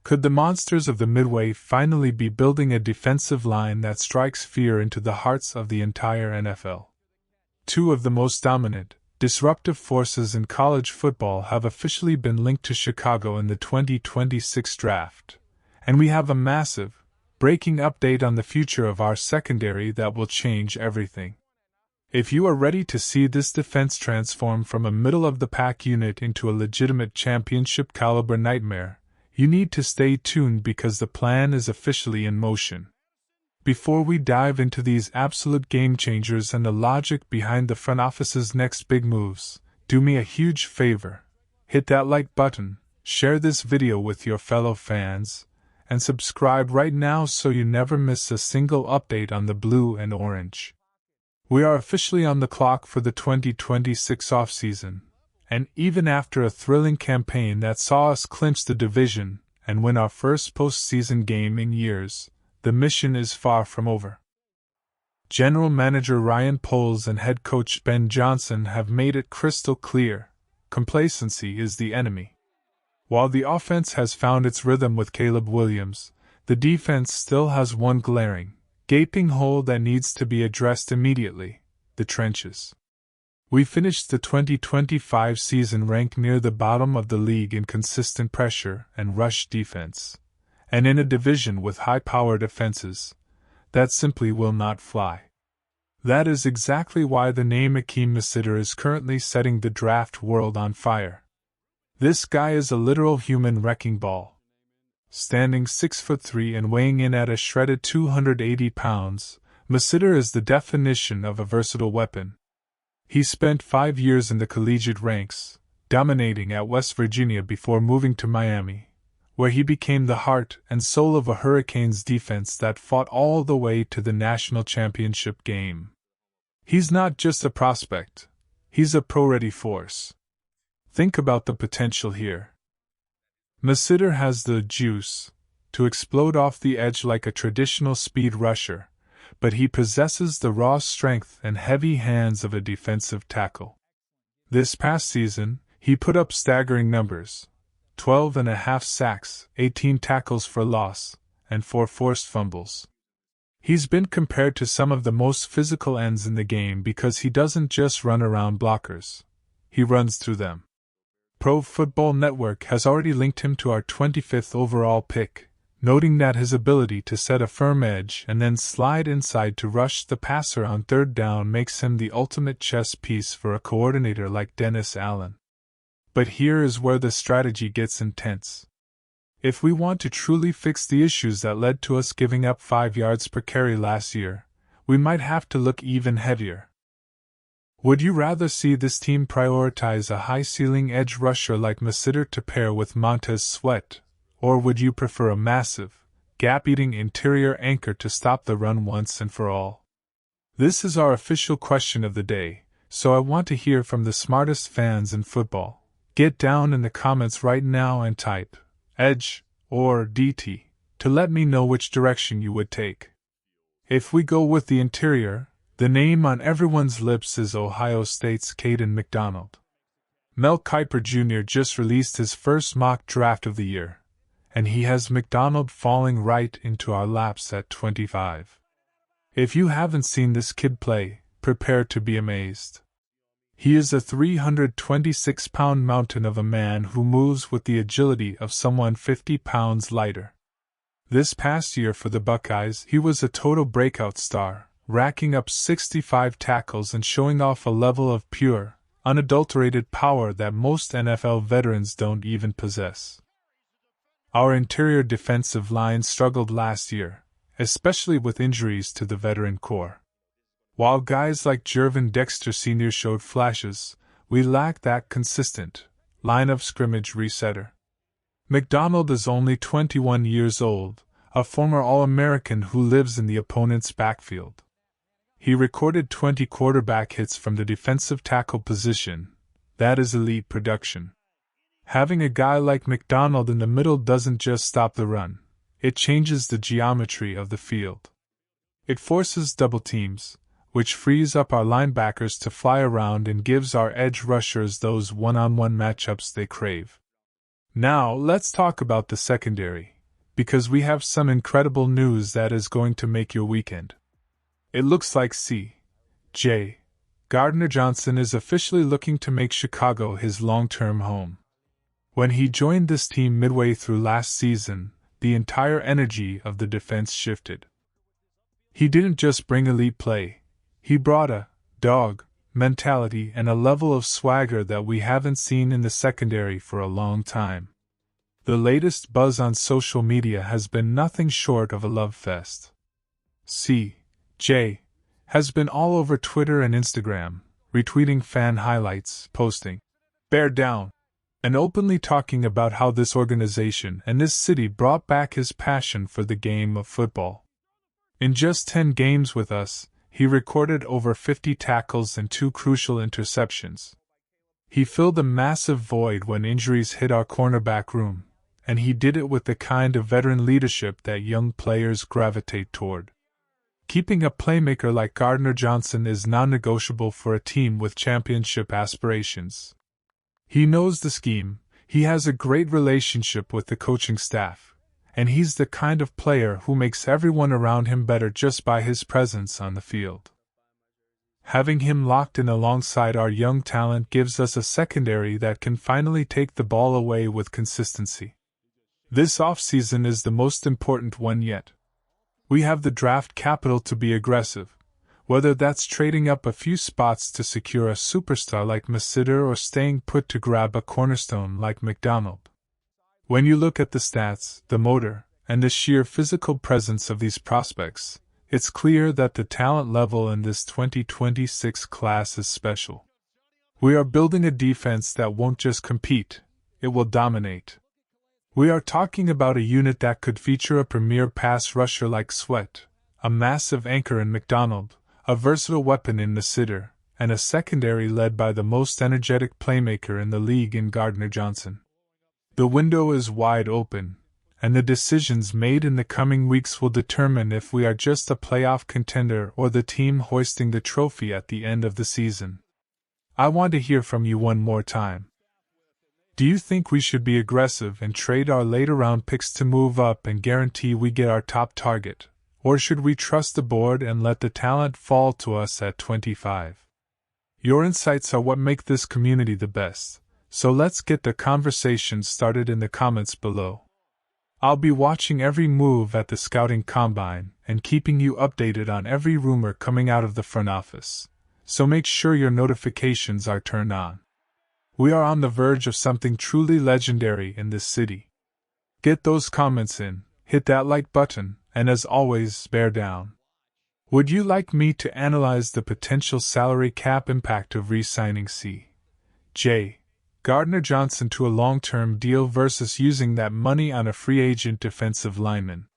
Could the monsters of the Midway finally be building a defensive line that strikes fear into the hearts of the entire NFL? Two of the most dominant, disruptive forces in college football have officially been linked to Chicago in the 2026 draft, and we have a massive, breaking update on the future of our secondary that will change everything. If you are ready to see this defense transform from a middle-of-the-pack unit into a legitimate championship-caliber nightmare, you need to stay tuned because the plan is officially in motion. Before we dive into these absolute game-changers and the logic behind the front office's next big moves, do me a huge favor. Hit that like button, share this video with your fellow fans, and subscribe right now so you never miss a single update on the blue and orange. We are officially on the clock for the 2026 offseason, and even after a thrilling campaign that saw us clinch the division and win our first postseason game in years, the mission is far from over. General Manager Ryan Poles and head coach Ben Johnson have made it crystal clear: complacency is the enemy. While the offense has found its rhythm with Caleb Williams, the defense still has one glaring, gaping hole that needs to be addressed immediately: the trenches. We finished the 2025 season ranked near the bottom of the league in consistent pressure and rush defense, and in a division with high-powered offenses, that simply will not fly. That is exactly why the name Akim Mesidor is currently setting the draft world on fire. This guy is a literal human wrecking ball. Standing 6'3" and weighing in at a shredded 280 pounds, Mesidor is the definition of a versatile weapon. He spent 5 years in the collegiate ranks, dominating at West Virginia before moving to Miami, where he became the heart and soul of a Hurricanes defense that fought all the way to the national championship game. He's not just a prospect, he's a pro-ready force. Think about the potential here. Mesidor has the juice to explode off the edge like a traditional speed rusher, but he possesses the raw strength and heavy hands of a defensive tackle. This past season, he put up staggering numbers: 12.5 sacks, 18 tackles for loss, and 4 forced fumbles. He's been compared to some of the most physical ends in the game because he doesn't just run around blockers, he runs through them. Pro Football Network has already linked him to our 25th overall pick, noting that his ability to set a firm edge and then slide inside to rush the passer on third down makes him the ultimate chess piece for a coordinator like Dennis Allen. But here is where the strategy gets intense. If we want to truly fix the issues that led to us giving up 5 yards per carry last year, we might have to look even heavier. Would you rather see this team prioritize a high-ceiling edge rusher like Mesidor to pair with Montez Sweat, or would you prefer a massive, gap-eating interior anchor to stop the run once and for all? This is our official question of the day, so I want to hear from the smartest fans in football. Get down in the comments right now and type edge or DT to let me know which direction you would take. If we go with the interior, the name on everyone's lips is Ohio State's Kayden McDonald. Mel Kiper Jr. just released his first mock draft of the year, and he has McDonald falling right into our laps at 25. If you haven't seen this kid play, prepare to be amazed. He is a 326-pound mountain of a man who moves with the agility of someone 50 pounds lighter. This past year for the Buckeyes, he was a total breakout star, racking up 65 tackles and showing off a level of pure, unadulterated power that most NFL veterans don't even possess. Our interior defensive line struggled last year, especially with injuries to the veteran core. While guys like Jervin Dexter Sr. showed flashes, we lacked that consistent, line-of-scrimmage resetter. McDonald is only 21 years old, a former All-American who lives in the opponent's backfield. He recorded 20 quarterback hits from the defensive tackle position. That is elite production. Having a guy like McDonald in the middle doesn't just stop the run, it changes the geometry of the field. It forces double teams, which frees up our linebackers to fly around and gives our edge rushers those one-on-one matchups they crave. Now, let's talk about the secondary, because we have some incredible news that is going to make your weekend. It looks like C.J. Gardner Johnson is officially looking to make Chicago his long-term home. When he joined this team midway through last season, the entire energy of the defense shifted. He didn't just bring elite play, he brought a dog mentality and a level of swagger that we haven't seen in the secondary for a long time. The latest buzz on social media has been nothing short of a love fest. C.J. has been all over Twitter and Instagram, retweeting fan highlights, posting, "Bear down," and openly talking about how this organization and this city brought back his passion for the game of football. In just 10 games with us, he recorded over 50 tackles and 2 crucial interceptions. He filled a massive void when injuries hit our cornerback room, and he did it with the kind of veteran leadership that young players gravitate toward. Keeping a playmaker like Gardner Johnson is non-negotiable for a team with championship aspirations. He knows the scheme, he has a great relationship with the coaching staff, and he's the kind of player who makes everyone around him better just by his presence on the field. Having him locked in alongside our young talent gives us a secondary that can finally take the ball away with consistency. This offseason is the most important one yet. We have the draft capital to be aggressive, whether that's trading up a few spots to secure a superstar like Mesidor or staying put to grab a cornerstone like McDonald. When you look at the stats, the motor, and the sheer physical presence of these prospects, it's clear that the talent level in this 2026 class is special. We are building a defense that won't just compete, it will dominate. We are talking about a unit that could feature a premier pass rusher like Sweat, a massive anchor in McDonald, a versatile weapon in Mesidor, and a secondary led by the most energetic playmaker in the league in Gardner Johnson. The window is wide open, and the decisions made in the coming weeks will determine if we are just a playoff contender or the team hoisting the trophy at the end of the season. I want to hear from you one more time. Do you think we should be aggressive and trade our later-round picks to move up and guarantee we get our top target, or should we trust the board and let the talent fall to us at 25? Your insights are what make this community the best. So let's get the conversation started in the comments below. I'll be watching every move at the scouting combine and keeping you updated on every rumor coming out of the front office, so make sure your notifications are turned on. We are on the verge of something truly legendary in this city. Get those comments in, hit that like button, and as always, bear down. Would you like me to analyze the potential salary cap impact of re-signing C.J. Gardner Johnson to a long-term deal versus using that money on a free agent defensive lineman?